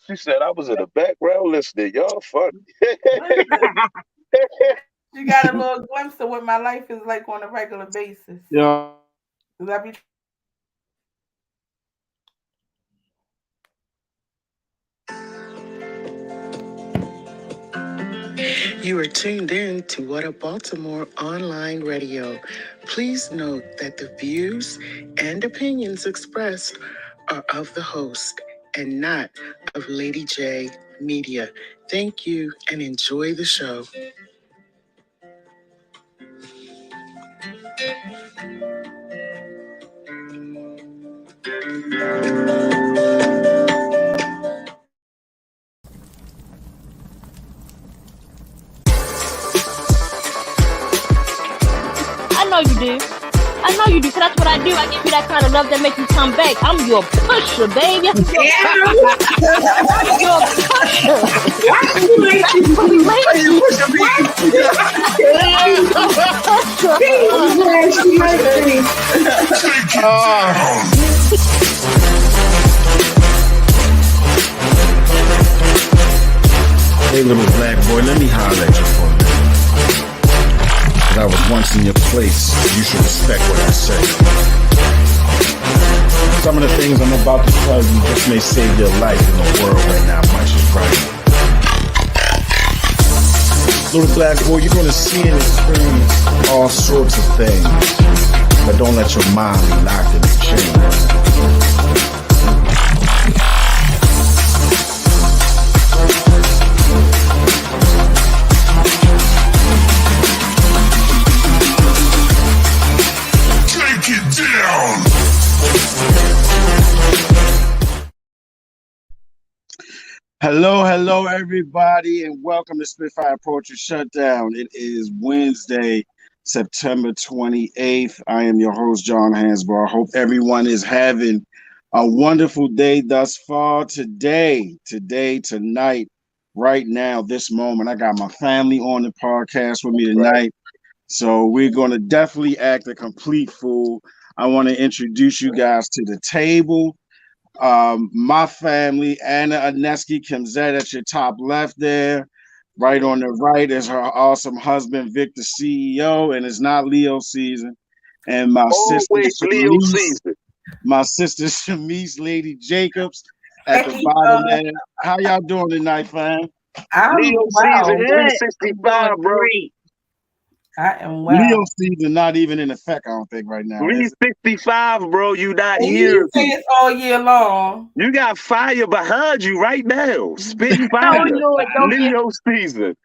She said I was in the background listening. Y'all funny. Listen, you got a little glimpse of what my life is like on a regular basis. Yeah. 'Cause I be You are tuned in to What a Baltimore Online Radio. Please note that the views and opinions expressed are of the host and not of Lady J Media. Thank you and enjoy the show. I know you do. I know you do, because that's what I do. I give you that kind of love that makes you come back. I'm your pusher, baby. I'm your pusher. Hey, little black boy, let me holler at you for a minute. I was once in your place. You should respect what I say. Some of the things I'm about to tell you just may save your life in the world right now. Much is right. Little black boy, you're gonna see and experience all sorts of things, but don't let your mind be locked in the chains. Hello, everybody, and welcome to Spitfire Poetry Shutdown. It is Wednesday, September 28th. I am your host, John Hansboro. I hope everyone is having a wonderful day thus far. Tonight, right now, this moment, I got my family on the podcast with me tonight. So we're going to definitely act a complete fool. I want to introduce you guys to the table. My family, Anna Aneski Kesmit at your top left there. Right on the right is her awesome husband, Victor CEO, and it's not Leo season. And my sister, Leo season. My sister Shamise, Lady Jacobs at the bottom there. How y'all doing tonight, fam? Leo season 365, bro. I am well. Leo season not even in effect, I don't think, right now. 365, bro. You not And here. you say it's all year long. You got fire behind you right now. Spitfire. Leo season.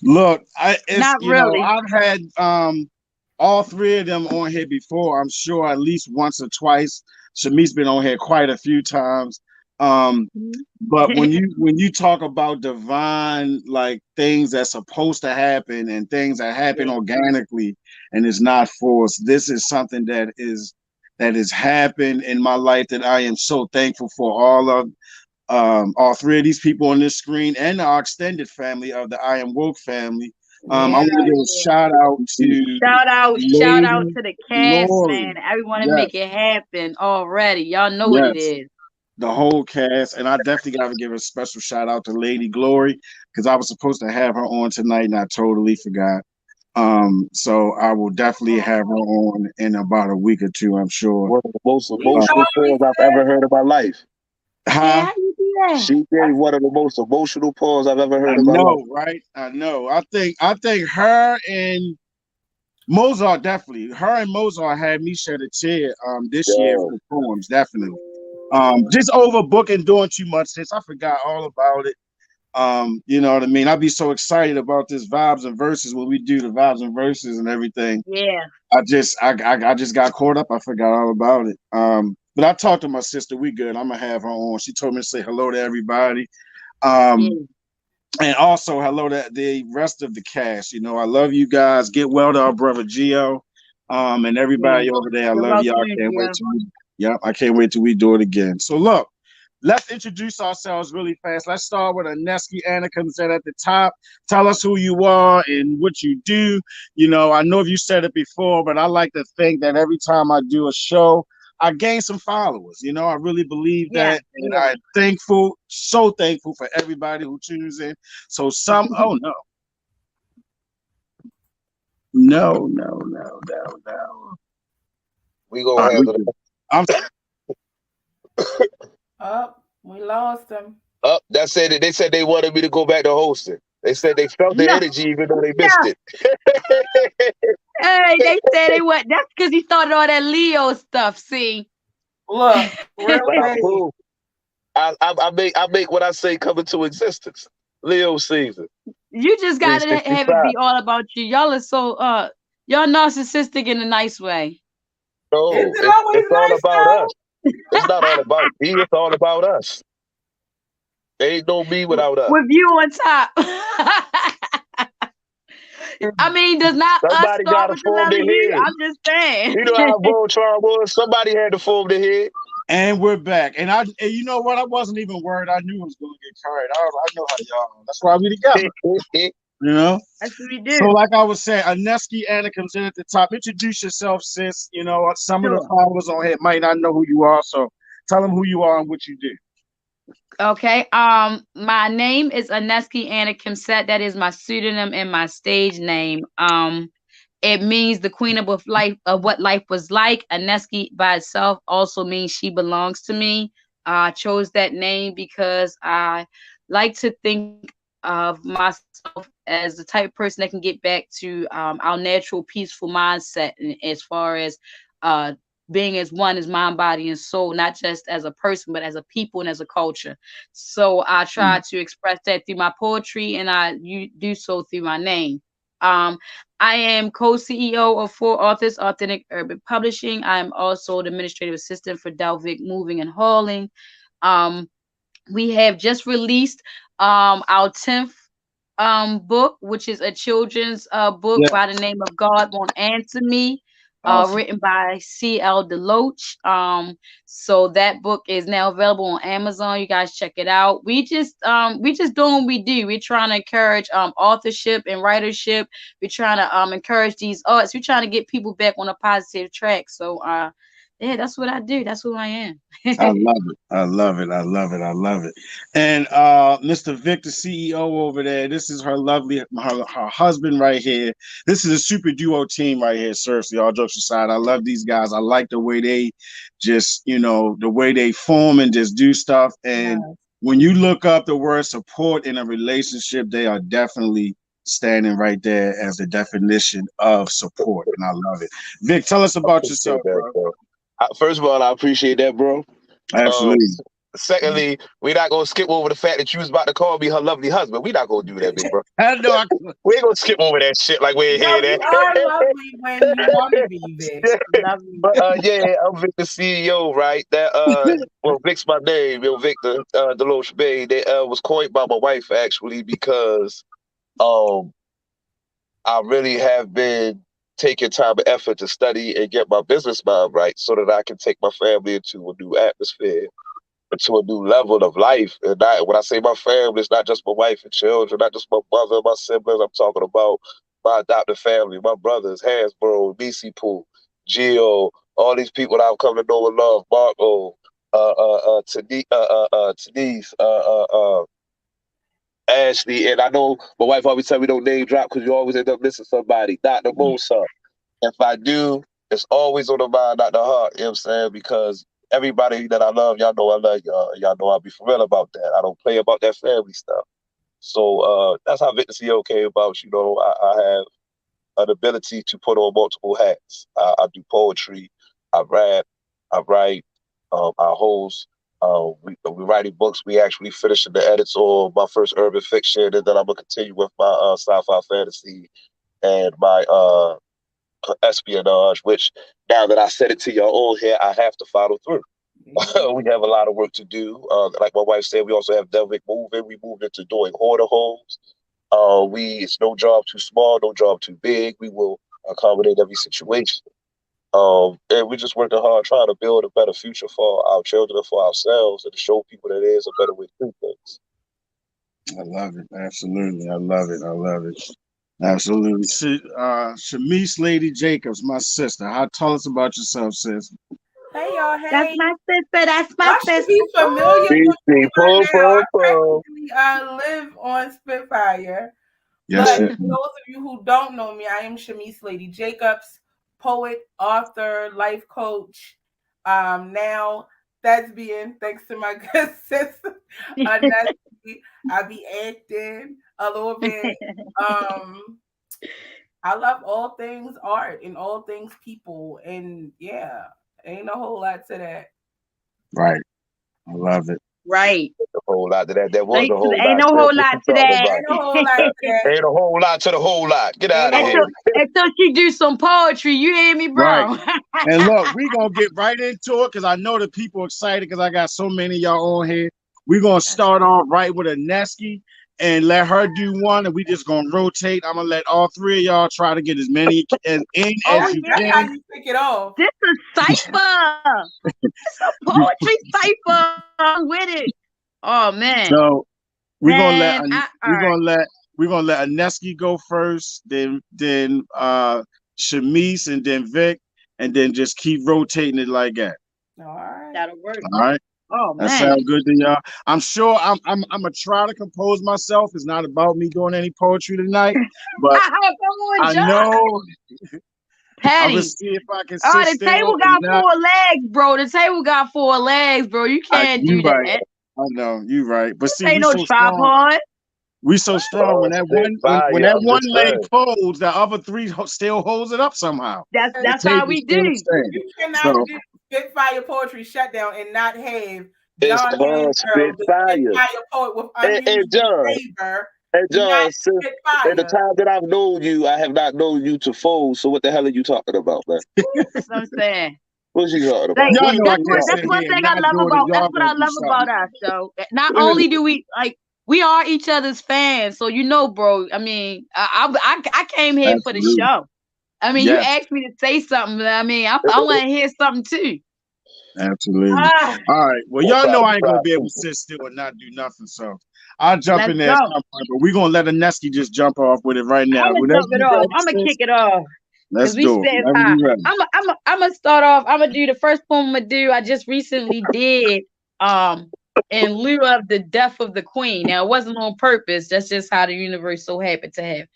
Look, Not really. I've had all three of them on here before. I'm sure at least once or twice. Shami's been on here quite a few times. But when you talk about divine, like things that's supposed to happen and things that happen organically and is not forced, this is something that has happened in my life that I am so thankful for. All three of these people on this screen and our extended family of the I Am Woke family. I want to give a shout out to the cast, man. Everyone to make it happen already. Y'all know what it is. The whole cast, and I definitely got to give a special shout out to Lady Glory because I was supposed to have her on tonight and I totally forgot. So I will definitely have her on in about a week or two, I'm sure. One of the most emotional pause I've ever heard in my life. Huh? She gave one of the most emotional pause I've ever heard in my life. Right? I know. I think her and Mozart definitely. Her and Mozart had me shed a tear this year for the poems, definitely. Just overbooking, doing too much since I forgot all about it. You know what I mean? I'd be so excited about this vibes and verses when we do the vibes and verses and everything. Yeah. I just got caught up. I forgot all about it. But I talked to my sister. We good. I'm gonna have her on. She told me to say hello to everybody. And also hello to the rest of the cast. You know, I love you guys. Get well to our brother Gio. And everybody over there. I love y'all. I can't wait till we do it again. So look, let's introduce ourselves really fast. Let's start with Aneski. Anna comes in at the top. Tell us who you are and what you do. You know, I know you said it before, but I like to think that every time I do a show, I gained some followers. You know, I really believe that, and I'm thankful, so thankful for everybody who tunes in. So oh no. We gonna handle that. We lost him. That's it. They said they wanted me to go back to hosting. They said they felt the energy even though they missed it. Hey, they said they what? That's because he started all that Leo stuff. See, look, I make what I say come into existence. Leo season. You just gotta have it be all about you. Y'all are so y'all narcissistic in a nice way. No, it's all about us. It's not all about me. It's all about us. There ain't no me without us. With you on top. I mean, does not somebody us start with the letter U? I'm just saying. You know how Voltron was? Somebody had to form the head. And we're back. And you know what? I wasn't even worried. I knew I was going to get carried. I know how y'all. That's why we together. You know? That's what we did. So like I was saying, Aneski Anna comes in at the top. Introduce yourself, sis. You know, some of the followers on here might not know who you are. So tell them who you are and what you do. Okay. My name is Aneski Anna Kesmit. That is my pseudonym and my stage name. It means the queen of life, of what life was like. Aneski by itself also means she belongs to me. I chose that name because I like to think of myself as the type of person that can get back to our natural, peaceful mindset, as far as being as one as mind, body, and soul, not just as a person, but as a people and as a culture. So I try to express that through my poetry, and you do so through my name. I am co-CEO of 4 Authors Authentic Urban Publishing. I am also the administrative assistant for Delvic Moving and Hauling. We have just released our 10th book, which is a children's book by the name of God Won't Answer Me. Written by C.L. Deloach. So that book is now available on Amazon. You guys check it out. We just doing what we do. We're trying to encourage authorship and writership. We're trying to encourage these arts. We're trying to get people back on a positive track. So yeah, that's what I do. That's who I am. I love it. And Mr. Victor, CEO over there, this is her lovely, her husband right here. This is a super duo team right here. Seriously, all jokes aside, I love these guys. I like the way they just, the way they form and just do stuff. And when you look up the word support in a relationship, they are definitely standing right there as the definition of support. And I love it. Vic, tell us about yourself, bro. First of all, I appreciate that, bro. Absolutely. Secondly, we're not gonna skip over the fact that you was about to call me her lovely husband. We're not gonna do that, big bro. I know. We ain't gonna skip over that shit like we ain't hear that. You are lovely when you want to be, Vic. But yeah, I'm Victor, CEO, right? That well, Vic's my name, Victor Deloach Bay. That was coined by my wife actually because I really have been taking time and effort to study and get my business mind right so that I can take my family into a new atmosphere, into a new level of life. And when I say my family, it's not just my wife and children, not just my mother, my siblings. I'm talking about my adopted family, my brothers, Hansboro, BC Pool, Gio, all these people that I've come to know and love, Marco, Denise, Ashley, and I know my wife always tell me don't name drop because you always end up missing somebody. Dr. Mosa. If I do, it's always on the mind, not the heart. You know what I'm saying? Because everybody that I love, y'all know I love y'all. Y'all know I'll be for real about that. I don't play about that family stuff. So that's how Victor CEO came about. I have an ability to put on multiple hats. I do poetry, I rap, I write, I host. We're writing books. We actually finishing the edits on my first urban fiction, and then I'm gonna continue with my sci-fi fantasy and my espionage. Which now that I said it to y'all all here, I have to follow through. We have a lot of work to do. Like my wife said, we also have Delvic Moving. We moved into doing hoarder homes. It's no job too small, no job too big. We will accommodate every situation. And we're just working hard trying to build a better future for our children and for ourselves and to show people that there is a better way to do things. I love it. Absolutely. I love it. Absolutely. Shamise Lady Jacobs, my sister. Tell us about yourself, sis. Hey y'all, hey. That's my sister. That's my Y'all should sister. be familiar with me by Pull, now. pull, I pull. practically live on Spitfire. Yes, But for those of you who don't know me, I am Shamise Lady Jacobs, poet, author, life coach. Now that's being thanks to my good sister Aneski. I be acting a little bit. I love all things art and all things people, and yeah, ain't a whole lot to that. right. I love it. Right. A whole lot to that. There was Like, a whole ain't lot, no sis. whole What lot you to talking that. about? Ain't a whole lot to that. Ain't a whole lot to the whole lot. Get out Ain't of a here. Until she do some poetry, you hear me, Right. bro? And look, we're gonna get right into it because I know the people excited because I got so many of y'all on here. We're gonna start off right with Aneski and let her do one, and we just gonna rotate. I'm gonna let all three of y'all try to get as many in Oh, as you That's yeah. how can. you pick it off. This is cipher. It's a poetry cipher. I'm with it. Oh man. So we're gonna let Man, all we're right. gonna let Aneski go first, then Shamise, and then Vic, and then just keep rotating it like that. All right. That'll work. All right. Oh That man. sounds good to y'all. I'm sure I'm gonna try to compose myself. It's not about me doing any poetry tonight, but Come on, I John. know I'm gonna Patty. see if I can Oh, sit the still table and got not. 4 legs, bro. The table got 4 legs, bro. You can't You do right. that. I know you right. But This see, ain't we no so strong. tripod. We so strong when Oh, that Spitfire. when that I'm one just leg saying. folds, the other three still holds it up somehow. The That's how table we still do. stands. You cannot So do Spitfire Poetry Shutdown and not have It's John called Hansboro, the Spitfire. Spitfire poet with And unusual John, flavor, and not John, sis, in the Spitfire. time that I've known you, I have not known you to fold. So what the hell are you talking about, man? That's what I'm saying. What you talking Like, about? y'all know I can't that's sit one here and thing I not love do it if about y'all that's what gonna I do love about something. our show. Not only do we are each other's fans, so bro. I mean, I came here for the Absolutely. show. I mean, you Yes, asked me to say something. I mean, I want to hear something too. absolutely. Ah, All right. Well, No y'all know problem, I ain't gonna be able to sit still and not do nothing. So I'll jump let's in there go. at some point, but we're gonna let Aneski just jump off with it right now. I'm gonna Whenever jump it you off. ready, I'm gonna sis, kick it off let's because we do it. spent Whenever time. you ready. I'm gonna start off. I'm gonna do the first poem. I'm gonna do. I just recently did in lieu of the death of the queen. Now it wasn't on purpose. That's just how the universe so happened to have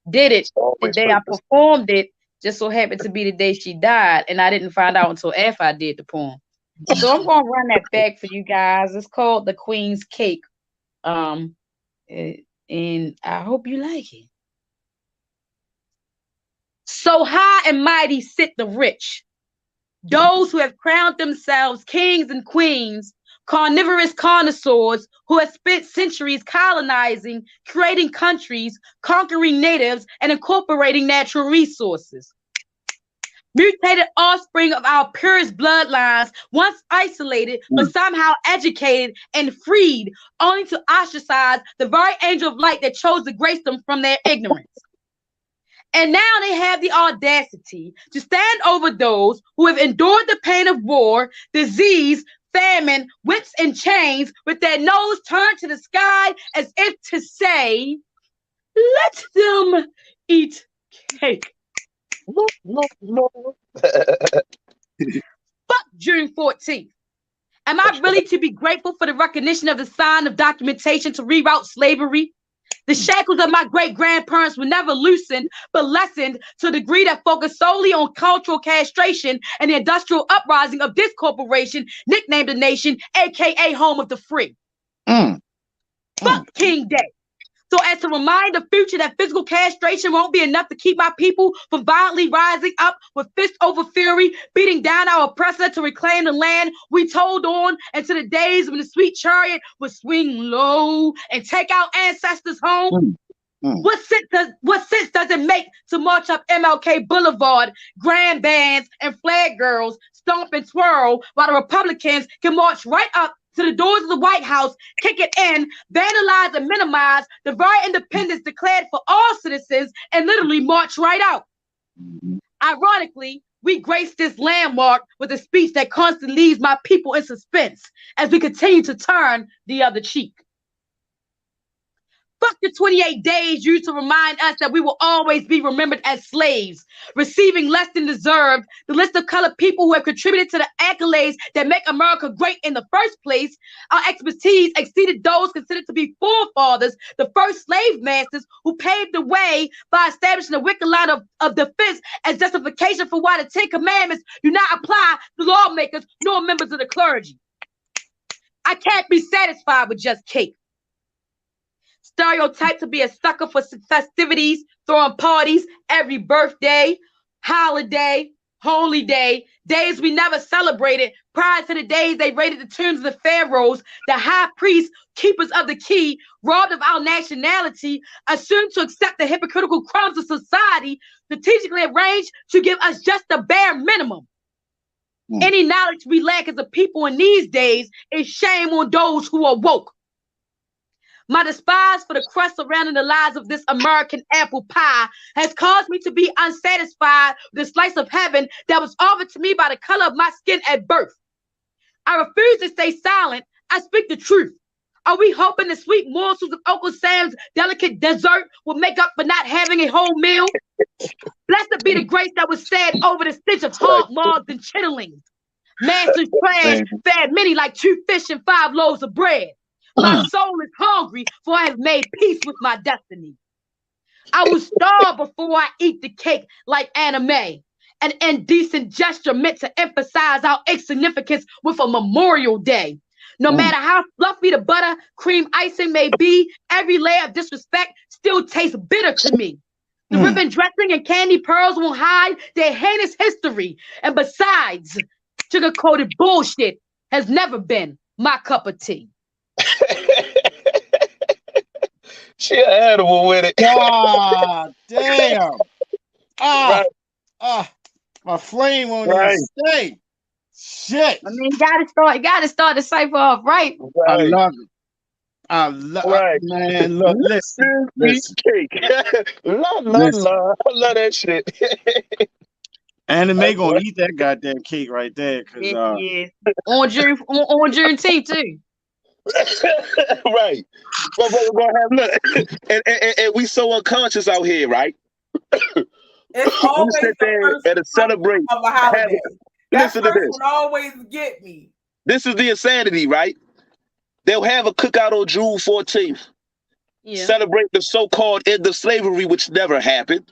did it. It's The always day I purpose. performed it just so happened to be the day she died, and I didn't find out until after I did the poem. So I'm gonna run that back for you guys. It's called The Queen's Cake. Um, and I hope you like it. So high and mighty sit the rich, those who have crowned themselves kings and queens, carnivorous connoisseurs who have spent centuries colonizing, creating countries, conquering natives, and incorporating natural resources. Mutated offspring of our purest bloodlines, once isolated but somehow educated and freed, only to ostracize the very angel of light that chose to grace them from their ignorance. And now they have the audacity to stand over those who have endured the pain of war, disease, famine, whips, and chains with their nose turned to the sky as if to say, let them eat cake. No. Fuck June 14th. Am I really to be grateful for the recognition of the sign of documentation to reroute slavery? The shackles of my great-grandparents were never loosened, but lessened to a degree that focused solely on cultural castration and the industrial uprising of this corporation, nicknamed the nation, aka home of the free. Fuck King Day. So as to remind the future that physical castration won't be enough to keep my people from violently rising up with fist over fury, beating down our oppressor to reclaim the land we told on into the days when the sweet chariot would swing low and take our ancestors home. What sense does it make to march up MLK Boulevard, grand bands and flag girls stomp and twirl while the Republicans can march right up to the doors of the White House, kick it in, vandalize and minimize the very independence declared for all citizens, and literally march right out? Ironically, we grace this landmark with a speech that constantly leaves my people in suspense as we continue to turn the other cheek. Fuck the 28 days used to remind us that we will always be remembered as slaves, receiving less than deserved. The list of colored people who have contributed to the accolades that make America great in the first place, our expertise exceeded those considered to be forefathers, the first slave masters who paved the way by establishing a wicked line of defense as justification for why the 10 Commandments do not apply to lawmakers nor members of the clergy. I can't be satisfied with just cake. Stereotyped to be a sucker for festivities, throwing parties every birthday, holiday, holy day, days we never celebrated prior to the days they raided the tombs of the pharaohs, the high priests, keepers of the key, robbed of our nationality, assumed to accept the hypocritical crumbs of society, strategically arranged to give us just the bare minimum. Any knowledge we lack as a people in these days is shame on those who are woke. My despise for the crust surrounding the lives of this American apple pie has caused me to be unsatisfied with the slice of heaven that was offered to me by the color of my skin at birth. I refuse to stay silent. I speak the truth. Are we hoping the sweet morsels of Uncle Sam's delicate dessert will make up for not having a whole meal? Blessed be the grace that was said over the stench of hog mugs and chitterlings. Master's trash fed many like 2 fish and 5 loaves of bread. My soul is hungry, for I have made peace with my destiny. I will starve before I eat the cake like anime, an indecent gesture meant to emphasize our insignificance with a Memorial Day. No matter how fluffy the butter cream icing may be, every layer of disrespect still tastes bitter to me. The ribbon dressing and candy pearls won't hide their heinous history. And besides, sugar-coated bullshit has never been my cup of tea. She an animal with it. God damn. My flame won't even stay. Shit. I mean, you gotta start the cipher off right. I love it. I love it, man. Look, listen. Cake. La. I love that shit. Anime gonna eat that goddamn cake right there. Cause, on Juneteenth too. Right. But we're gonna have look, and we so unconscious out here, right? It's always we sit there and celebrate of a holiday. Listen to this. Would always get me. This is the insanity, right? They'll have a cookout on June 14th. Celebrate the so-called end of slavery, which never happened.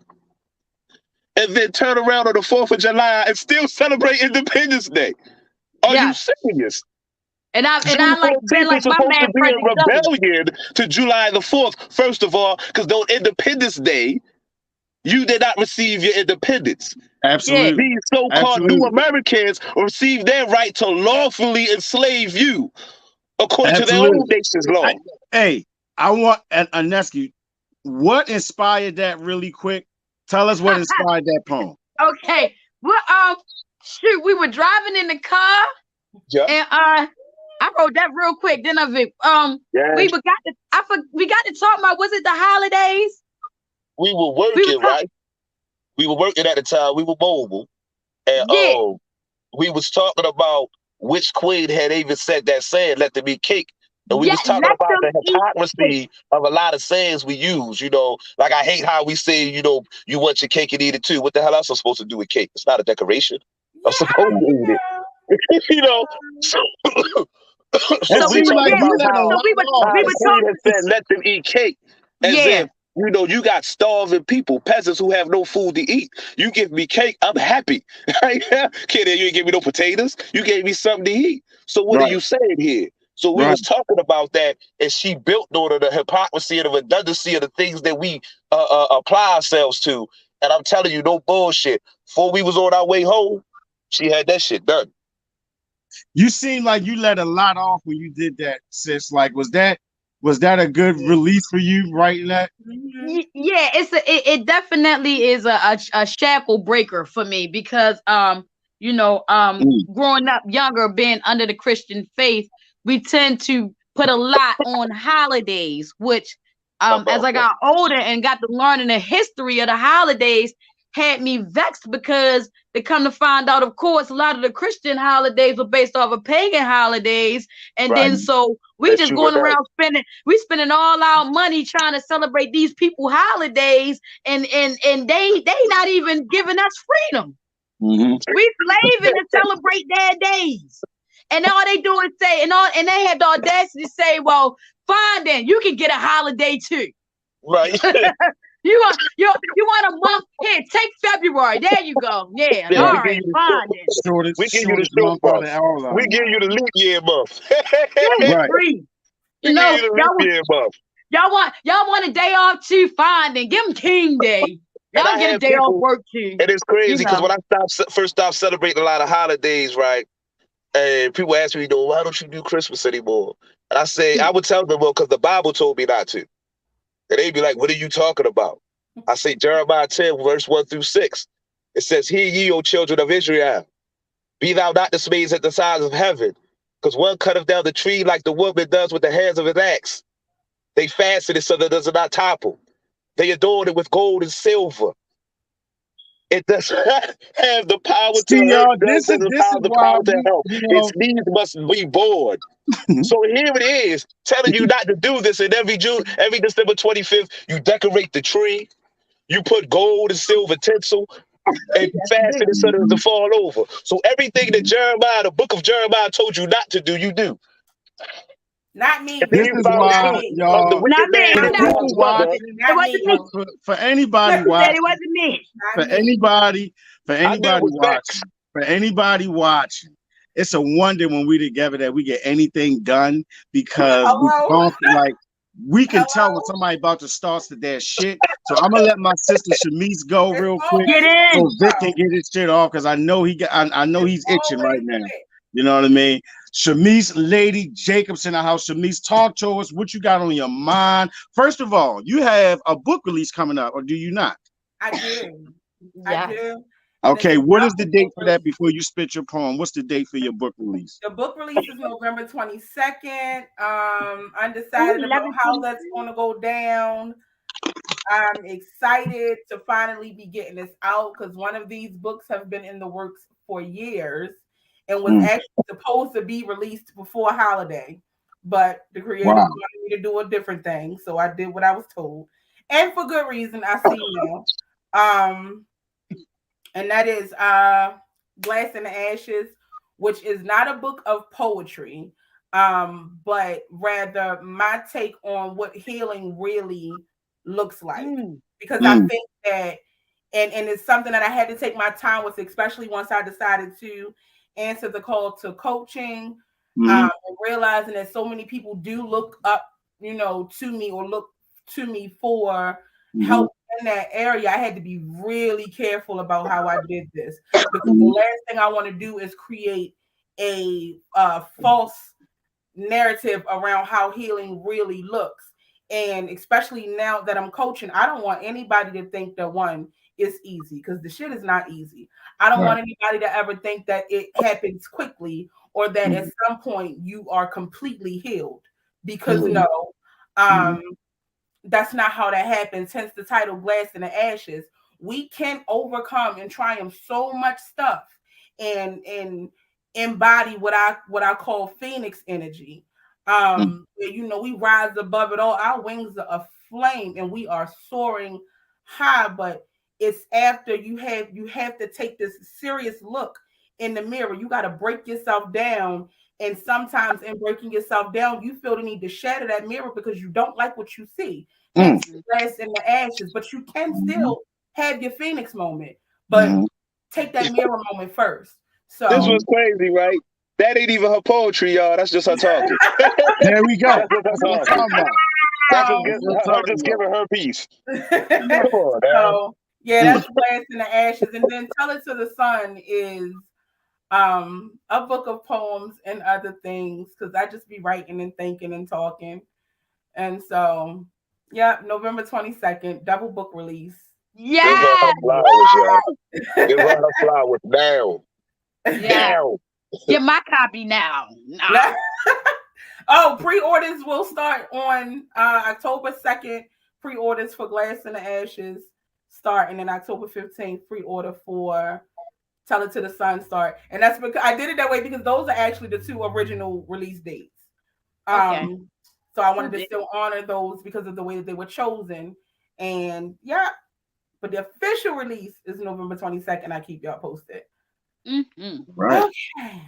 And then turn around on the 4th of July and still celebrate Independence Day. Are you serious? And I like been like my man President rebellion to July the 4th, first of all, because on Independence Day, you did not receive your independence. Absolutely. These so-called new Americans received their right to lawfully enslave you, according to their own nation's law. I want Aneski, what inspired that really quick? Tell us what inspired that poem. Okay. Well, shoot, we were driving in the car, and I wrote that real quick. Then we got to talk about, was it the holidays? We were working, right? We were working at the time. We were mobile, and we was talking about which queen had even said that saying, "Let them eat cake." And we was talking about the hypocrisy of a lot of sayings we use. You know, like I hate how we say, you know, you want your cake and eat it too. What the hell else am I supposed to do with cake? It's not a decoration. I'm supposed to eat it. You know. So we were said, let them eat cake. As if, you know, you got starving people, peasants who have no food to eat. You give me cake, I'm happy. Kid, you ain't give me no potatoes. You gave me something to eat. So what are you saying here? So we was talking about that, and she built on the hypocrisy and the redundancy of the things that we apply ourselves to. And I'm telling you, no bullshit. Before we was on our way home, she had that shit done. You seem like you let a lot off when you did that, sis. Like, was that a good release for you writing that? Yeah, it definitely is a shackle breaker for me because growing up younger, being under the Christian faith, we tend to put a lot on holidays, which as I got older and got to learning the history of the holidays had me vexed because to come to find out, of course, a lot of the Christian holidays were based off of pagan holidays. And Right. then so we That's just true, going but around spending all our money trying to celebrate these people holidays, and they not even giving us freedom. Mhm. We slaving to celebrate their days. And all they do is say, and they have the audacity to say, well, fine then, you can get a holiday too. right. You want a month? Here, take February. There you go. Yeah. Yeah, All we give right, you the fine then. Shortest, we give you the shortest short month out month. of all of We them. give you the leap year month. Yeah, Right. free. We give you the leap year month. Y'all want a day off too? Fine then. Give them King Day. And Y'all I get a have day off people, work too. and it's crazy You because know. when I first stopped celebrating a lot of holidays, right? And people ask me, you know, why don't you do Christmas anymore? And I say, I would tell them, well, because the Bible told me not to. And they'd be like, what are you talking about? I say, Jeremiah 10, verse 1 through 6. It says, hear ye, O children of Israel. Be thou not dismayed at the sides of heaven, because one cutteth down the tree like the woodman does with the hands of his axe. They fasten it so that it does not topple. They adorn it with gold and silver. It does not have the power See, to hurt, y'all, does have the this is why power to we, help. you know, Its needs must be born. So here it is, telling you not to do this. And every December 25th, you decorate the tree, you put gold and silver tinsel, and you fasten it so that it doesn't fall over. So everything that Jeremiah, the book of Jeremiah, told you not to do, you do. Not me. And then this you is follow Not why, suit me. of the y'all, Not wicked me. man for I'm and not. his people mother. watching, It wasn't me. me. for anybody Sister said it watching, wasn't me. for Not me. anybody, for I knew it anybody was facts. watching, for anybody watching, it's a wonder when we together that we get anything done, because we Hello? don't like, we can tell when Hello? somebody about to start to their shit. So I'm gonna let my sister Shamise go It's real quick Get always in. so quick, Vic can though. get his shit off, because I know I know It's he's itching right always now. quick. You know what I mean? Shamise Lady Jacobs in the house. Shamise, talk to us. What you got on your mind? First of all, you have a book release coming up, or do you not? I do. I Yes. do. And it's Okay, a what is the double date book for that release. before you spit your poem? What's the date for your book release? The book release is November 22nd. Undecided about 11:22. how that's going to go down. I'm excited to finally be getting this out because one of these books have been in the works for years and was actually supposed to be released before holiday. But the creator Wow. wanted me to do a different thing. So I did what I was told. And for good reason, I see now. And that is Glass in the Ashes, which is not a book of poetry, but rather my take on what healing really looks like. Because I think that, and it's something that I had to take my time with, especially once I decided to answer the call to coaching, and realizing that so many people do look up, to me or look to me for help in that area. I had to be really careful about how I did this because the last thing I want to do is create a false narrative around how healing really looks. And especially now that I'm coaching, I don't want anybody to think that one is easy because the shit is not easy. I don't want anybody to ever think that it happens quickly or that at some point you are completely healed, because no, that's not how that happens. Hence the title Glass in the Ashes. We can overcome and triumph so much stuff and embody what I call Phoenix energy. We rise above it all. Our wings are aflame and we are soaring high, but it's after you have to take this serious look in the mirror. You got to break yourself down. And sometimes in breaking yourself down, you feel the need to shatter that mirror because you don't like what you see. Hence the Glass in the Ashes. But you can still have your Phoenix moment, but take that mirror moment first. So This was crazy, right? That ain't even her poetry, y'all. That's just her talking. There we go. That's just her That's what I'm talking. talking about. Her just giving her piece. Yeah. Come on, now. So yeah, that's Glass in the Ashes. And then Tell It to the Sun is a book of poems and other things because I just be writing and thinking and talking. And so yeah, November 22nd, double book release. Give her Yeah. her flowers, y'all. Give her her flowers now. Yeah. Now. Get my copy now. Nah. Oh, pre-orders will start on October 2nd. Pre-orders for Glass in the Ashes start, and then October 15th, pre-order for Tell It to the Sun start. And that's because I did it that way because those are actually the 2 original release dates. Okay. So I wanted to still honor those because of the way that they were chosen. And yeah, but the official release is November 22nd. I keep y'all posted. Mm-hmm. Right. Okay.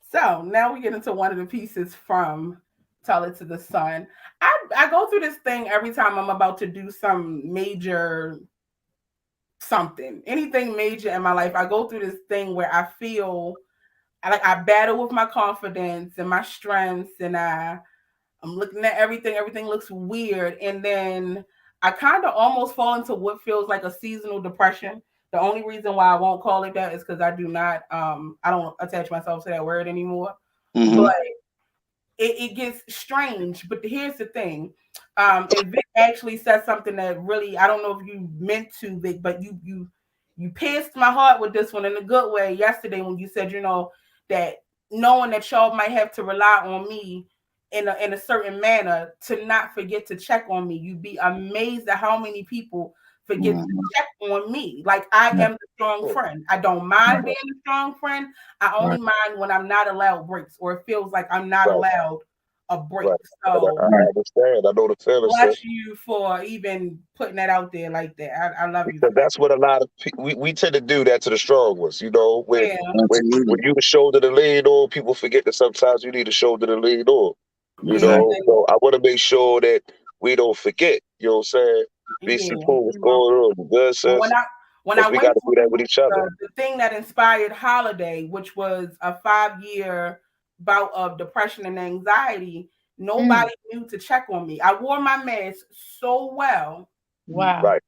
So now we get into one of the pieces from Tell It to the Sun. I go through this thing every time I'm about to do some major something, anything major in my life. I go through this thing where I feel like I battle with my confidence and my strengths, and I'm looking at everything looks weird, and then I kind of almost fall into what feels like a seasonal depression. The only reason why I won't call it that is because I don't attach myself to that word anymore. Mm-hmm. But it gets strange. But here's the thing. And Vic actually said something that really, I don't know if you meant to, Vic, but you pierced my heart with this one in a good way yesterday when you said, that knowing that y'all might have to rely on me in a certain manner to not forget to check on me. You'd be amazed at how many people forget to check on me. Like I am the strong friend. I don't mind being a strong friend. I only mind when I'm not allowed breaks, or it feels like I'm not allowed a break. So I understand. I know the feeling. bless you for even putting that out there like that. I love you. Because that's what a lot of we tend to do that to the strong ones. When you the shoulder to lean on, people forget that sometimes you need a shoulder to lean on. So I want to make sure that we don't forget. You know what I'm saying? BC Pool, what's going on? Good, sis. When I we went got to do that with each other. The thing that inspired Holiday, which was a 5-year bout of depression and anxiety, nobody knew to check on me. I wore my mask so well. Wow. Right.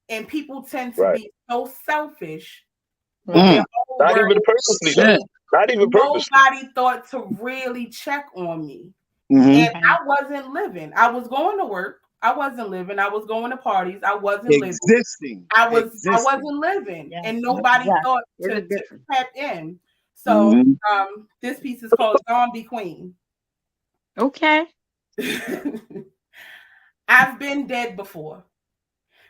And people tend to be so selfish. Not even purposely. Not even purposely. Nobody thought to really check on me. Mm-hmm. And I wasn't living. I was going to work. I wasn't living. I was going to parties. I wasn't living. I wasn't living. Yes. And nobody thought to tap in. So this piece is called Zombie Queen. Okay. I've been dead before.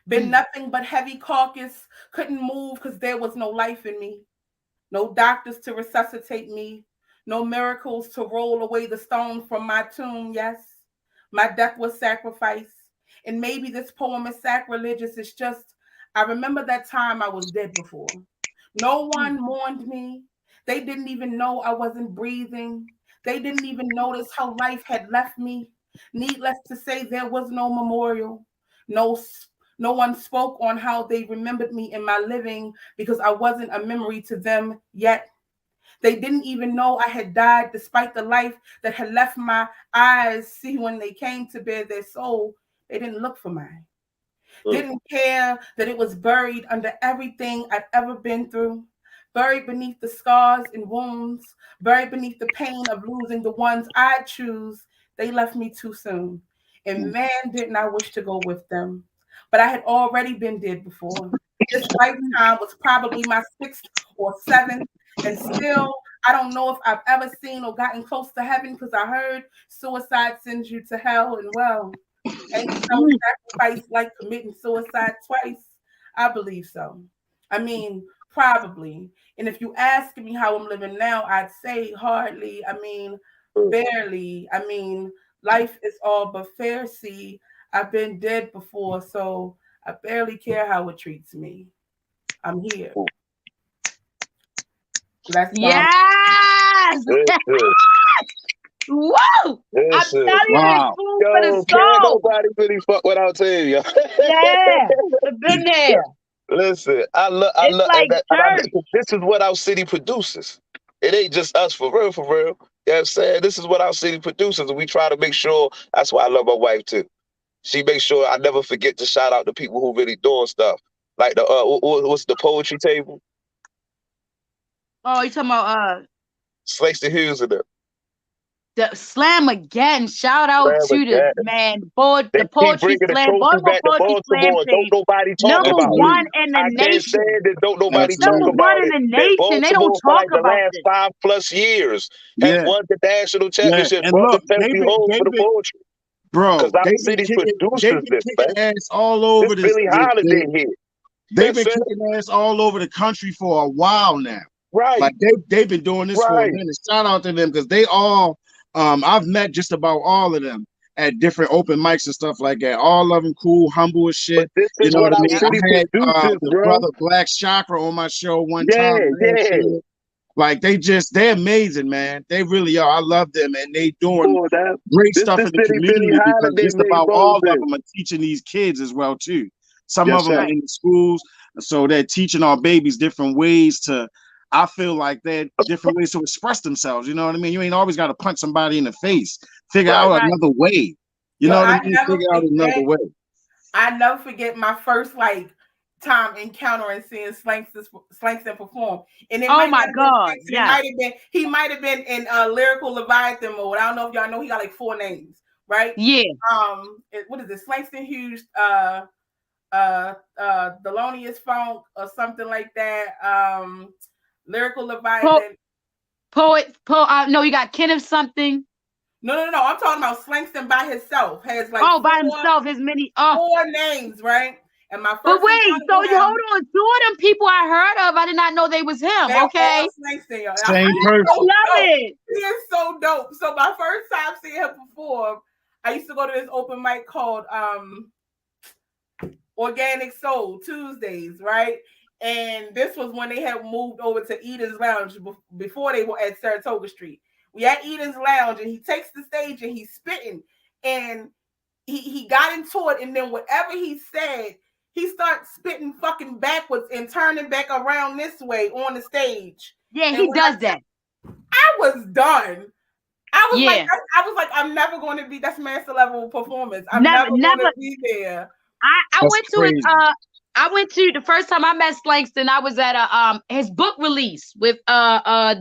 Been nothing but heavy carcass. Couldn't move because there was no life in me. No doctors to resuscitate me. No miracles to roll away the stone from my tomb. Yes, my death was sacrifice. And maybe this poem is sacrilegious. It's just, I remember that time I was dead before. No one mourned me. They didn't even know I wasn't breathing. They didn't even notice how life had left me. Needless to say, there was no memorial. No one spoke on how they remembered me in my living because I wasn't a memory to them yet. They didn't even know I had died despite the life that had left my eyes. See, when they came to bear their soul, they didn't look for mine. Didn't care that it was buried under everything I'd ever been through. Buried beneath the scars and wounds. Buried beneath the pain of losing the ones I choose. They left me too soon. And man, didn't I wish to go with them. But I had already been dead before. This lifetime was probably my 6th or 7th. And still, I don't know if I've ever seen or gotten close to heaven because I heard suicide sends you to hell. And well, ain't no sacrifice like committing suicide twice. I believe so. I mean, probably. And if you ask me how I'm living now, I'd say hardly. I mean, barely. I mean, life is all but fair. See, I've been dead before, so I barely care how it treats me. I'm here. That's yes. Whoa! I'm telling you, it's food for the soul. Can't nobody really fuck without telling you. Yeah, I've been there. Listen, I love this is what our city produces. It ain't just us for real, for real. You know what I'm saying? This is what our city produces, and we try to make sure. That's why I love my wife too. She makes sure I never forget to shout out the people who really doing stuff. Like the what's the poetry table? Oh, you talking about Slater Hughes and them. The slam again. Shout out to the man, the poetry slam. Don't nobody talk number about one in the nation. Don't nobody talk number about one it. in the nation. They don't talk the about last this. 5+ years have won the national championship. And brought look, the Pepsi home for the poetry. Bro, because our city produces this, man. ass all over this Billie Holiday here. They've been kicking ass all over the country for a while now. Right. Like they've been doing this for a minute. Shout out to them because they all I've met just about all of them at different open mics and stuff like that. All of them cool, humble as shit. But this is You know what what I our mean? city I had produces, the bro. brother Black Chakra on my show one time. Like they're amazing, man. They really are. I love them, and they doing great stuff in the community because just about all of them are teaching these kids as well too. Some of them are in the schools, so they're teaching our babies different ways to. I feel like they're different ways to express themselves. You know what I mean? You ain't always got to punch somebody in the face. Figure out another way. You know what I mean? Figure out another way. I never forget my first time encountering seeing Slangston perform. And it my God. He might have been in lyrical Leviathan mode. I don't know if y'all know he got 4 names, right? Yeah. What is it? Slangston Hughes, Thelonious Funk or something like that. Lyrical Leviathan. Poet. No, you got Kenneth something. No. I'm talking about Slangston by himself. Has by himself, his many 4 names, right? And my first. But wait, so hold on, 2 of them people I heard of, I did not know they was him. Okay. Same person. I love it. He is so dope. So my first time seeing him perform, I used to go to this open mic called Organic Soul Tuesdays, right? And this was when they had moved over to Eden's Lounge before they were at Saratoga Street. We at Eden's Lounge, and he takes the stage and he's spitting, and he got into it, and then whatever he said, he starts spitting fucking backwards and turning back around this way on the stage. Yeah, he does that. I was done. I was like, I'm never going to be. That's master level performance. I'm never going to be there. I went to it. I went to the first time I met Slangston. I was at his book release with oh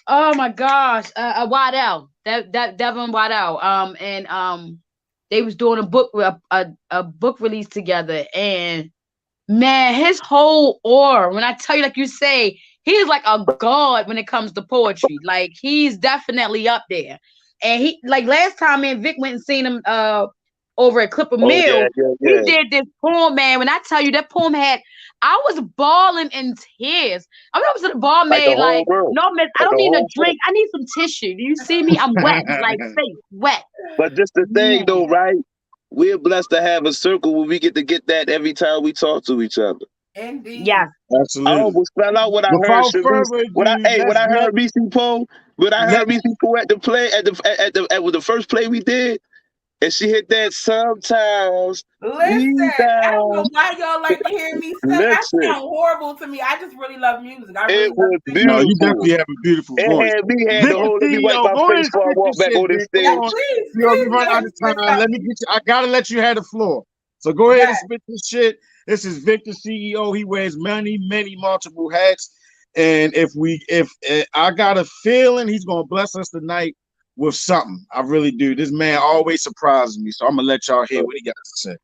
my gosh, Waddell, Devin Waddell, and they was doing a book release together, and man, his whole aura, when I tell you, like you say, he is like a god when it comes to poetry. Like he's definitely up there. And he last time me and Vic went and seen him over at Clipper Mill. He did this poem, man. When I tell you that poem I was bawling in tears. I went up to the barmaid no, miss, I don't need a drink. I need some tissue. Do you see me? I'm wet, face wet. But just the thing though, right? We're blessed to have a circle where we get to get that every time we talk to each other. Indeed. Yeah. Absolutely. I almost fell out when I heard Reese Poe, when I heard Reese Poe at the play at the first play we did, and she hit that sometimes. Listen, I don't know why y'all like to hear me sing. That sounds horrible to me. I just really love music. It was beautiful. No, you definitely have a beautiful voice. Let me wipe my face before I walk back on this stage. Please, run out of time. Let me get you. I gotta let you have the floor. So go ahead and spit this shit. This is Victor, CEO. He wears many multiple hats. And if I got a feeling he's gonna bless us tonight with something. I really do. This man always surprises me. So I'm gonna let y'all hear what he got to say.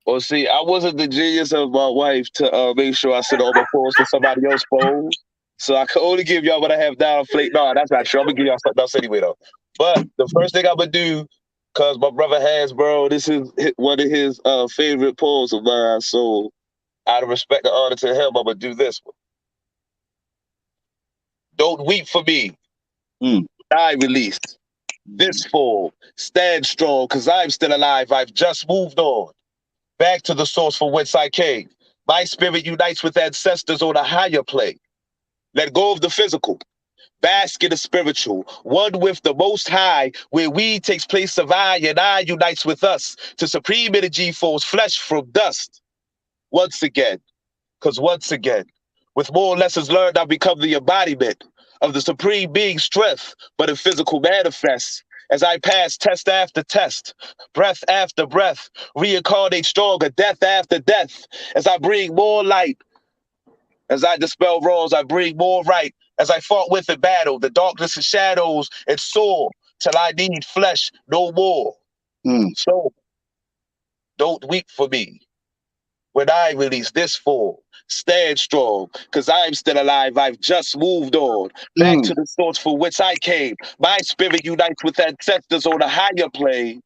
Well, see, I wasn't the genius of my wife to make sure I sent all my phones to somebody else's phone. So I could only give y'all what I have down. No, that's not true. I'm gonna give y'all something else anyway though. But the first thing I'm gonna do, because my brother Hansboro, this is one of his favorite poems of mine. So out of respect and honor to him, I'm gonna do this one. Don't weep for me. I released this form. Stand strong, because I'm still alive. I've just moved on. Back to the source from whence I came. My spirit unites with ancestors on a higher plane. Let go of the physical. Bask in the spiritual. One with the most high, where we takes place of I, and I unites with us. To supreme energy forms flesh from dust. Once again, with more lessons learned, I've become the embodiment of the supreme being's strength, but in physical manifests. As I pass test after test, breath after breath, reincarnate stronger, death after death. As I bring more light, as I dispel wrongs, I bring more right. As I fought with the battle, the darkness and shadows, and soar till I need flesh no more. So, don't weep for me. When I release this form, stand strong, because I'm still alive. I've just moved on. Back to the source for which I came. My spirit unites with ancestors on a higher plane.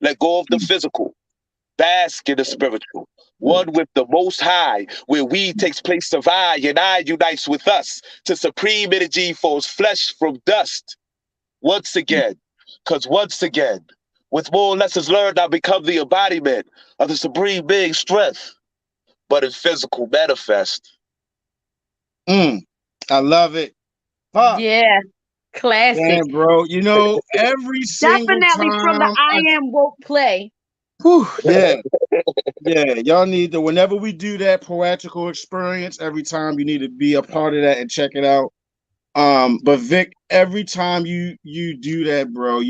Let go of the physical. bask in the spiritual. One with the Most High, where we takes place to vie, and I unites with us to supreme energy forms flesh from dust. Once again, because once again, with more lessons learned, I become the embodiment of the supreme being strength, but in physical manifest. I love it. Fuck. Yeah, classic. Damn, bro. You know, every single Definitely from the time I Am Woke play. whew, yeah. Yeah, y'all need to, whenever we do that poetical experience, every time you need to be a part of that and check it out. But Vic, every time you do that, bro,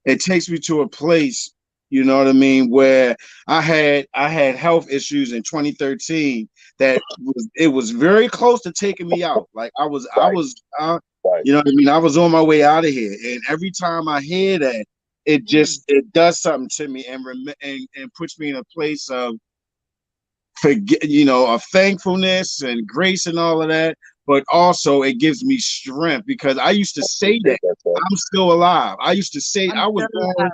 it takes me to a place, you know what I mean, where I had health issues in 2013 that was very close to taking me out. Like I was you know what I mean, I was on my way out of here, and every time I hear that, it does something to me and puts me in a place of of thankfulness and grace and all of that. But also it gives me strength because I used to say that I'm still alive. I used to say I was going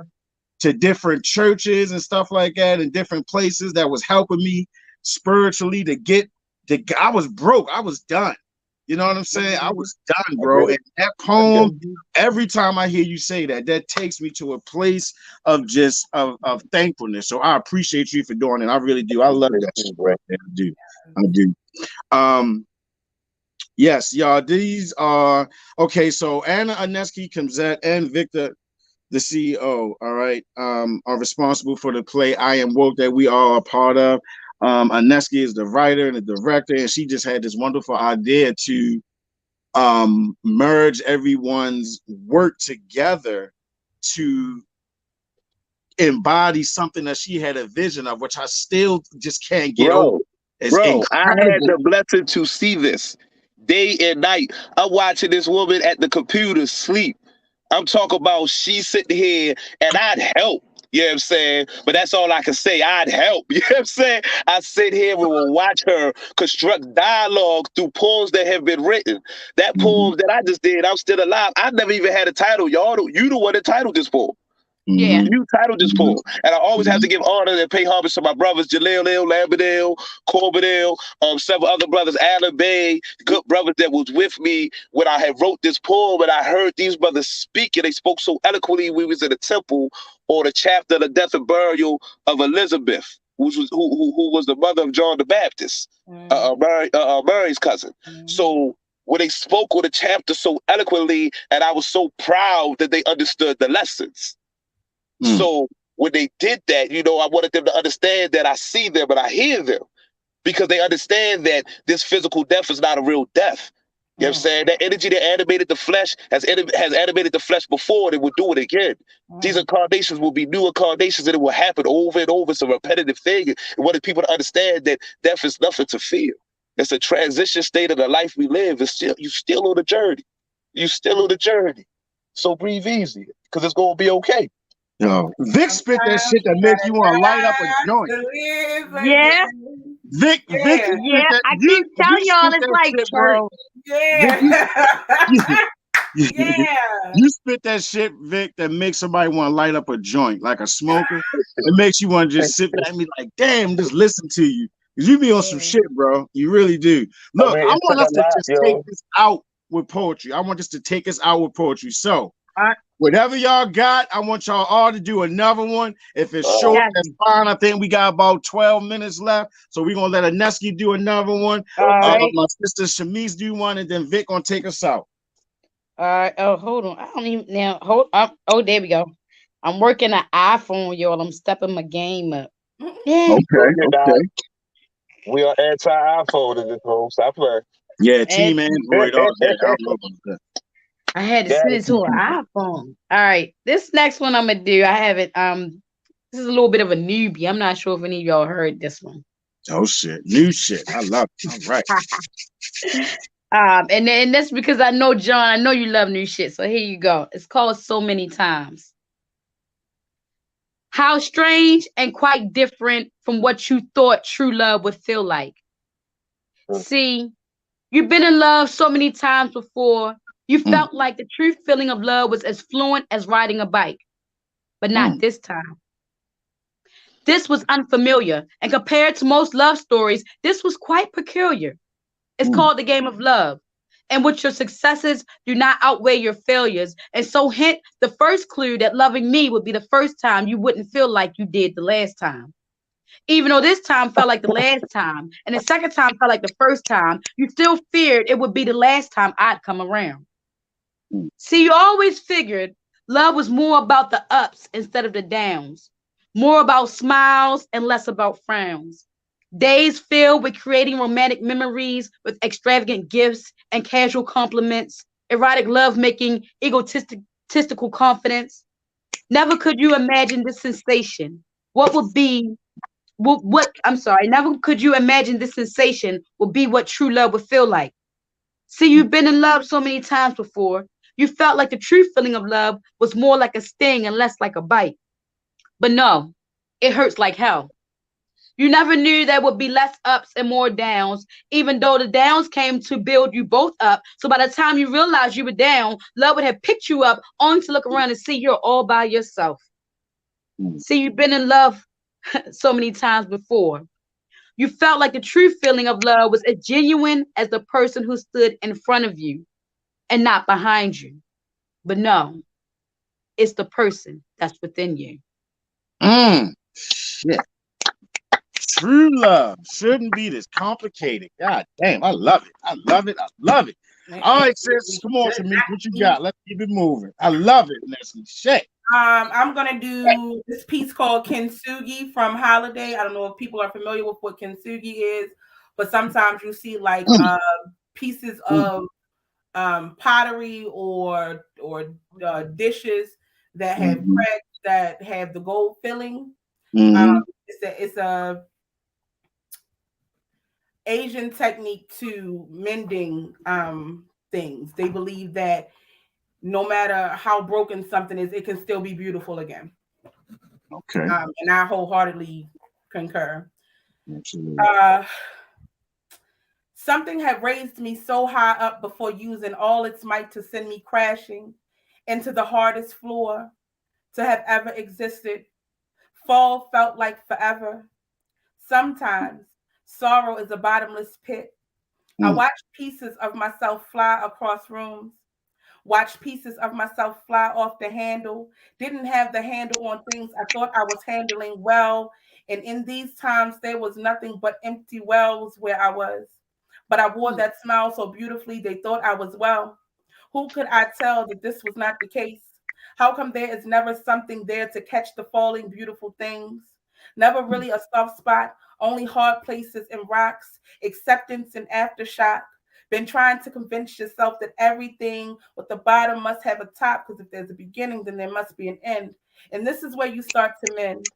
to different churches and stuff like that in different places that was helping me spiritually I was broke. I was done. You know what I'm saying? I was done, bro. And that poem, every time I hear you say that, that takes me to a place of just of thankfulness. So I appreciate you for doing it. I really do. I love that shit, right there. I do. Yes, y'all. These are okay. So Anna Aneski, Kamzat, and Victor, the CEO, all right, are responsible for the play I Am Woke that we are a part of. Aneski is the writer and the director, and she just had this wonderful idea to merge everyone's work together to embody something that she had a vision of, which I still just can't get over. It's incredible. I had the blessing to see this day and night. I'm watching this woman at the computer sleep. I'm talking about she sitting here and I'd help. You know what I'm saying? But that's all I can say. I'd help. You know what I'm saying? I sit here and will watch her construct dialogue through poems that have been written. That poem that I just did, I'm Still Alive, I never even had a title. You the one that titled this poem. Yeah. You titled this poem. And I always have to give honor and pay homage to my brothers, Jaleel, Lambadale, Corbadale, several other brothers, Alan Bay, good brothers that was with me when I had wrote this poem. And I heard these brothers speak, and they spoke so eloquently. We was in a temple or the chapter of the death and burial of Elizabeth, who was the mother of John the Baptist, Mary's cousin. So when they spoke on the chapter so eloquently, and I was so proud that they understood the lessons. So when they did that, I wanted them to understand that I see them and I hear them, because they understand that this physical death is not a real death. You know what I'm saying? That energy that animated the flesh has animated the flesh before, and it will do it again. These incarnations will be new incarnations, and it will happen over and over. It's a repetitive thing. And wanted people to understand that death is nothing to fear. It's a transition state of the life we live. You still on the journey. You still on the journey. So breathe easy, because it's going to be okay. Yo, Vic spit that shit that makes you want to light up a joint. Yeah. Vic, yeah. I keep telling y'all it's like shit, bro. Yeah. Yeah. You spit that shit, Vic, that makes somebody want to light up a joint, like a smoker. It makes you want to just sit back and be like, damn, just listen to you. Because you be on some shit, bro. You really do. Look, I want us to just take this out with poetry. I want us to take us out with poetry. So, whatever y'all got, I want y'all all to do another one. If it's short, that's fine. I think we got about 12 minutes left. So we're going to let Aneski do another one. Right. My sister Shamise do one, and then Vic going to take us out. All right. Oh, hold on. I don't even now. Hold up. Oh, there we go. I'm working an iPhone, y'all. I'm stepping my game up. Yeah. Okay. We are anti-iPhone in this home. Stop playing. Yeah, Team Android all day. I don't know about that. I had to send it to an iPhone. All right. This next one I'm gonna do. I have it. This is a little bit of a newbie. I'm not sure if any of y'all heard this one. Oh shit. New shit. I love it. All right. And that's because I know, John, I know you love new shit. So here you go. It's called So Many Times. How strange and quite different from what you thought true love would feel like. See, you've been in love so many times before. You felt like the true feeling of love was as fluent as riding a bike, but not this time. This was unfamiliar, and compared to most love stories, this was quite peculiar. It's called the game of love, in which your successes do not outweigh your failures. And so, hint the first clue that loving me would be the first time you wouldn't feel like you did the last time. Even though this time felt like the last time, and the second time felt like the first time, you still feared it would be the last time I'd come around. See, you always figured love was more about the ups instead of the downs, more about smiles and less about frowns. Days filled with creating romantic memories with extravagant gifts and casual compliments, erotic lovemaking, egotistical confidence. Never could you imagine this sensation. What would be I'm sorry, never could you imagine this sensation would be what true love would feel like. See, you've been in love so many times before. You felt like the true feeling of love was more like a sting and less like a bite. But no, it hurts like hell. You never knew there would be less ups and more downs, even though the downs came to build you both up. So by the time you realized you were down, love would have picked you up only to look around and see you're all by yourself. See, you've been in love so many times before. You felt like the true feeling of love was as genuine as the person who stood in front of you and not behind you. But no, it's the person that's within you. Shit. True love shouldn't be this complicated. God damn, I love it. I love it. I love it. All right, sis, come on, Shamise, what you got? Let's keep it moving. I love it, Leslie. Shit. I'm gonna do this piece called Kintsugi from Holiday. I don't know if people are familiar with what Kintsugi is, but sometimes you see like pieces of pottery or dishes that have cracks that have the gold filling. It's a Asian technique to mending things. They believe that no matter how broken something is, it can still be beautiful again. Okay. And I wholeheartedly concur. Something had raised me so high up before using all its might to send me crashing into the hardest floor to have ever existed. Fall felt like forever. Sometimes sorrow is a bottomless pit. I watched pieces of myself fly across rooms. Watched pieces of myself fly off the handle. Didn't have the handle on things I thought I was handling well. And in these times, there was nothing but empty wells where I was. But I wore that smile so beautifully, they thought I was well. Who could I tell that this was not the case? How come there is never something there to catch the falling beautiful things? Never really a soft spot, only hard places and rocks, acceptance and aftershock. Been trying to convince yourself that everything with the bottom must have a top, because if there's a beginning, then there must be an end. And this is where you start to mend.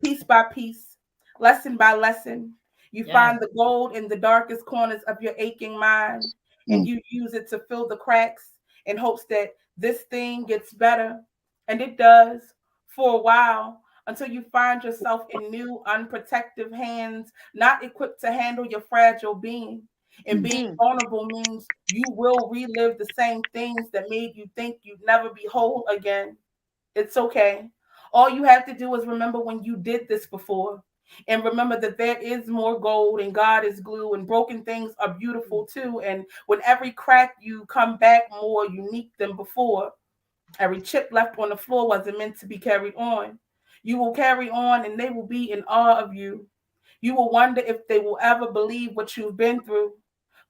Piece by piece, lesson by lesson. You find the gold in the darkest corners of your aching mind, and you use it to fill the cracks in hopes that this thing gets better. And it does for a while, until you find yourself in new, unprotected hands, not equipped to handle your fragile being. And being vulnerable means you will relive the same things that made you think you'd never be whole again. It's okay. All you have to do is remember when you did this before. And remember that there is more gold and God is glue, and broken things are beautiful too. And when every crack, you come back more unique than before. Every chip left on the floor wasn't meant to be carried on. You will carry on and they will be in awe of you. You will wonder if they will ever believe what you've been through.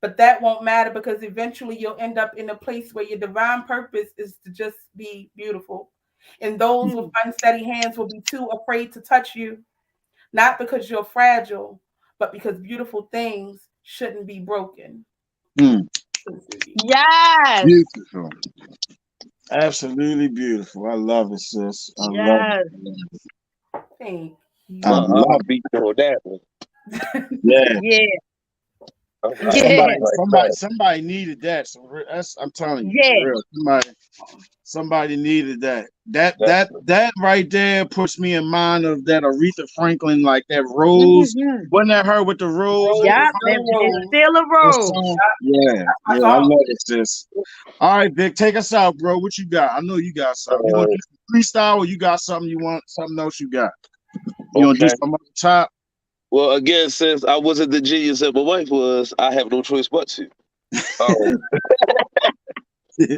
But that won't matter, because eventually you'll end up in a place where your divine purpose is to just be beautiful. And those with unsteady hands will be too afraid to touch you. Not because you're fragile, but because beautiful things shouldn't be broken. Yes. Beautiful. Absolutely beautiful. I love it, sis. I love it. Thank you. I love beat on that one. Yeah. Yeah. Somebody needed that. So I'm telling you, for real. Somebody needed that. That right there puts me in mind of that Aretha Franklin, like that rose. Wasn't that her with the rose? Yeah, it's still a rose. Yeah, I love it, sis. All right, Vic, take us out, bro. What you got? I know you got something. You want to freestyle, or you got something you want? Something else you got? You gonna do some on the top? Well, again, since I wasn't the genius that my wife was, I have no choice but to. Oh.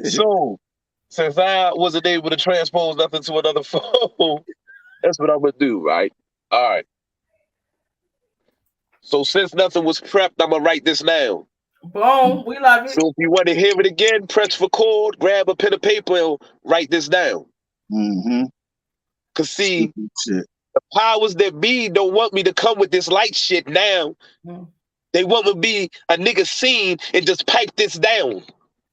So, since I wasn't able to transpose nothing to another phone, that's what I'm gonna do, right? All right. So, since nothing was prepped, I'm gonna write this now. Boom, we love it. So, if you want to hear it again, press record, grab a pen and paper, and write this down. Mm-hmm. Cause see, the powers that be don't want me to come with this light shit now. They want me to be a nigga scene and just pipe this down.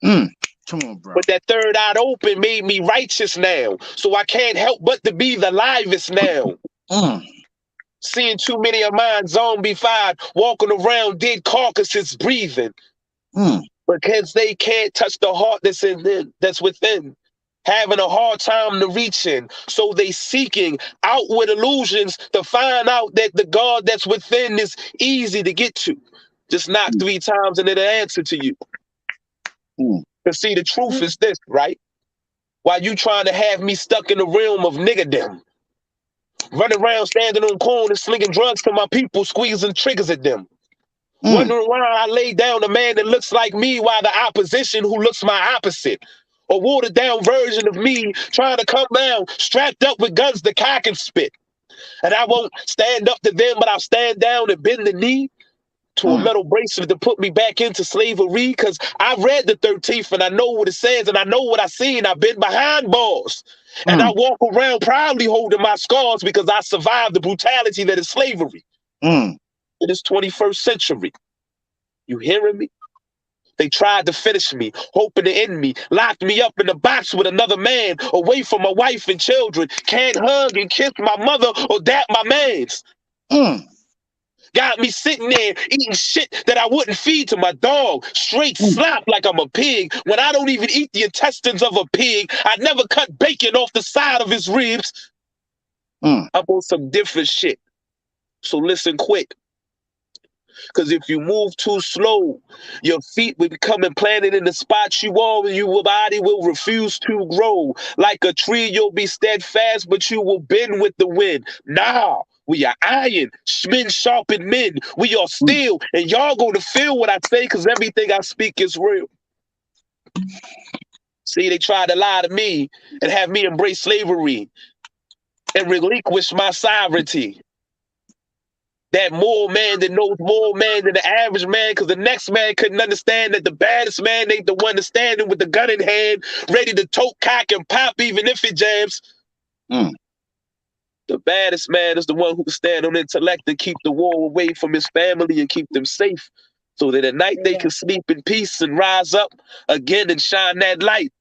Come on, bro. But that third eye open made me righteous now. So I can't help but to be the livest now. Seeing too many of mine zombified, walking around dead carcasses breathing. Because they can't touch the heart that's within. Having a hard time to reach in. So they seeking outward illusions to find out that the God that's within is easy to get to. Just knock 3 times and it'll answer to you. Because see, the truth is this, right? While you trying to have me stuck in the realm of niggerdom. Running around standing on corners, slinging drugs to my people, squeezing triggers at them. Wondering why I lay down a man that looks like me while the opposition who looks my opposite. A watered down version of me trying to come down, strapped up with guns to cock and spit. And I won't stand up to them, but I'll stand down and bend the knee to a metal bracelet to put me back into slavery. Because I read the 13th and I know what it says and I know what I seen. I've been behind bars. And I walk around proudly holding my scars because I survived the brutality that is slavery. In this 21st century. You hearing me? They tried to finish me, hoping to end me, locked me up in a box with another man, away from my wife and children. Can't hug and kiss my mother or dap my mans. Got me sitting there eating shit that I wouldn't feed to my dog. Straight slop like I'm a pig. When I don't even eat the intestines of a pig, I never cut bacon off the side of his ribs. I'm on some different shit. So listen quick. Because if you move too slow, your feet will become implanted in the spots you are, and your body will refuse to grow. Like a tree, you'll be steadfast, but you will bend with the wind. Nah, we are iron, men sharpen men. We are steel, and y'all going to feel what I say because everything I speak is real. See, they tried to lie to me and have me embrace slavery and relinquish my sovereignty. That more man that knows more man than the average man, because the next man couldn't understand that the baddest man ain't the one that's standing with the gun in hand, ready to tote, cock, and pop even if it jams. The baddest man is the one who can stand on intellect and keep the war away from his family and keep them safe, so that at night they can sleep in peace and rise up again and shine that light.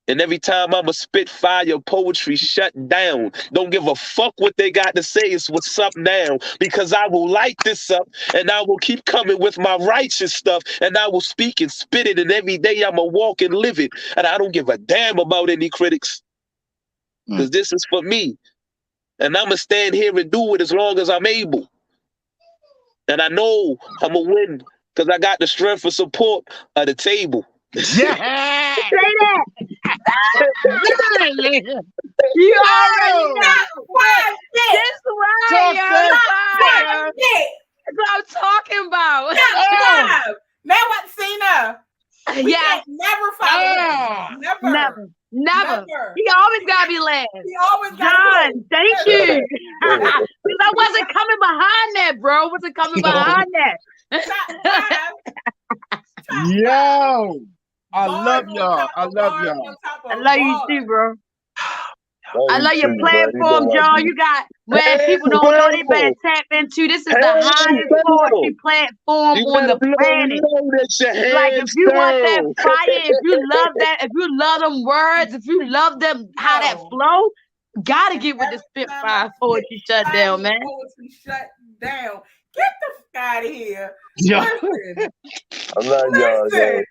And every time I'm a Spitfire, poetry shut down. Don't give a fuck what they got to say. It's what's up now. Because I will light this up and I will keep coming with my righteous stuff and I will speak and spit it. And every day I'm going to walk and live it. And I don't give a damn about any critics. Because this is for me. And I'm going to stand here and do it as long as I'm able. And I know I'm going to win because I got the strength and support of the table. Yeah. Say that. You already know. This way, that's what I'm talking about. Now what, Cena? Yeah. Never follow. Never. He always gotta be last. He always gotta John, be last. thank you. Because I wasn't coming behind that, bro. Wasn't coming behind that. Yo. I love y'all. I love y'all. I love you too, bro. I love your platform, John. You got where people don't know they better tap into. This is the highest poetry platform on the planet. Like if you want that fire, if you love that, if you love them words, if you love them how that flow, gotta get with the Spitfire poetry shutdown, man. Poetry shut down. Get the fuck out of here. Yeah. I love y'all, man.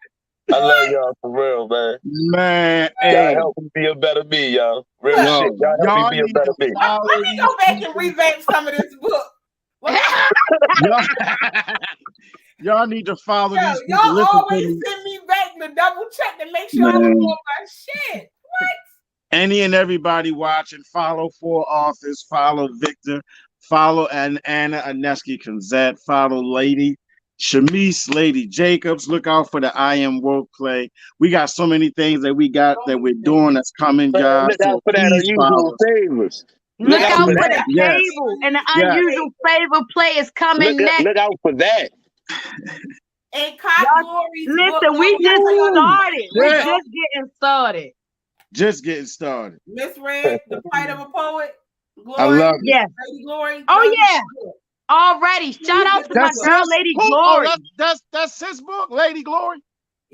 I love y'all for real, man. Man, y'all help me be a better me, y'all. Real shit. Y'all help me be a better me. Let me go back and revamp some of this book. Y'all need to follow these people. Y'all always send me back to double check to make sure I'm doing my shit. What? any and everybody watching, follow 4 authors, follow Victor, follow Anna Aneski Kanzet, follow Lady Shamise, Lady Jacobs. Look out for the I Am Woke play. We got so many things that we're doing that's coming, guys. Look out So for that please unusual follow. favors. Look Look out out for for that. the Yes. table and the Yes. unusual favor play is coming next. Look out for that. And Cop Glory's book. Listen, we just started. We're Yeah. just getting started. Just getting started. Miss Red, The Plight of a Poet. Glory. I love it. Yes. Lady Glory. Oh yeah. Already. Shout out to my That's girl, sis? Lady Oh, Glory. that's his book, Lady Glory.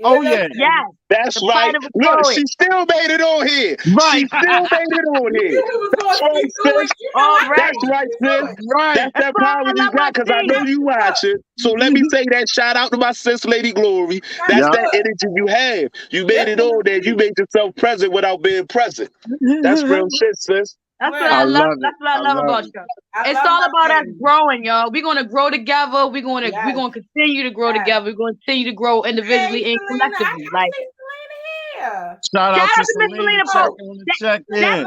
Oh yeah. Yes. That's The right. Plight of a Look, Poet. she still made it on here. Right. She still made it on You here. knew we was going That's to right, speak to it. sis. You know I Already. That's right, sis. Right. That's That's that why power I you love my got, because I know sis. you watch it. So let me say that shout out to my sis, Lady Glory. That's Yeah. that energy you have. You made it on there. You made yourself present without being present. That's real shit, sis. That's what I I love. love That's it. what I love about you. I It's love all my about us family. growing, y'all. We're gonna grow together. We're gonna Yes. continue to grow Yes. together. We're gonna continue to grow individually Hey, and Selena, I collectively. gotta Like say Selena here. Shout out shout to out to Miss Selena Selena Pope. check in. That's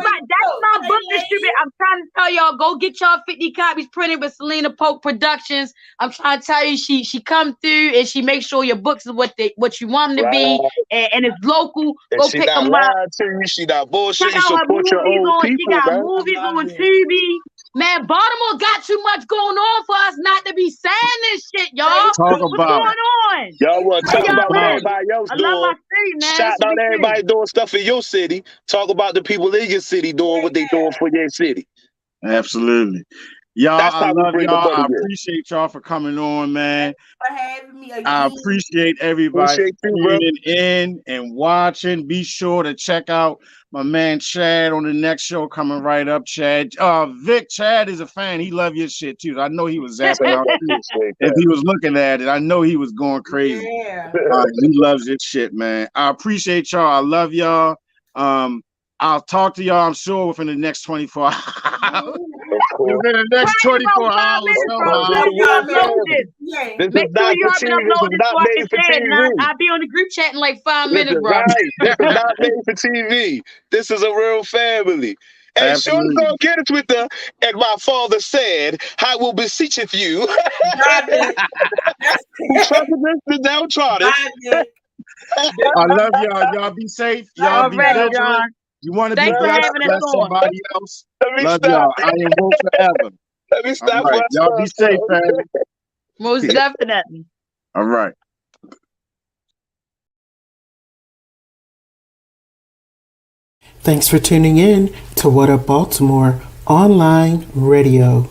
my book distributor. I'm trying to tell y'all, go get y'all 50 copies printed with Selena Pope Productions. I'm trying to tell you, she come through and she makes sure your books is what you want them to be, and it's local. And Go she pick not them up. lying to you. She not bullshit. Check You out her support your movies own on. She people, got man. movies on Tubi. Man, Baltimore got too much going on for us not to be saying this shit, y'all. Talk What's about going it. on? Y'all want to Hey, talk y'all about what live. everybody else I love my doing. city, man. Shout Should out be everybody city. doing stuff in your city. Talk about the people in your city doing what they doing for your city. Absolutely. Y'all, That's I how we love bring the y'all. money I in. appreciate y'all for coming on, man. For having me again. I appreciate everybody Appreciate you, bro. tuning in and watching. Be sure to check out my man Chad on the next show coming right up. Chad, Chad is a fan. He love your shit too. I know he was zapping out too. If he was looking at it, I know he was going crazy. Yeah. He loves your shit, man. I appreciate y'all. I love y'all. I'll talk to y'all, I'm sure, within the next 24 hours. Within the next 24 hours. Make sure you up and upload this so I can share it. And I'll be on the group chat in like 5 minutes, bro. Right. This is not made for TV. This is a real family. And sure go get it with the, and my father said, I will beseecheth you. Who trusteth the downtrodden. I love y'all. Y'all be safe. Y'all be vigilant. You want to be blessed, bless somebody else. Love y'all. I am woke forever. Let me stop. Right. Y'all be safe, family. Most definitely. All right. Thanks for tuning in to What Up Baltimore Online Radio.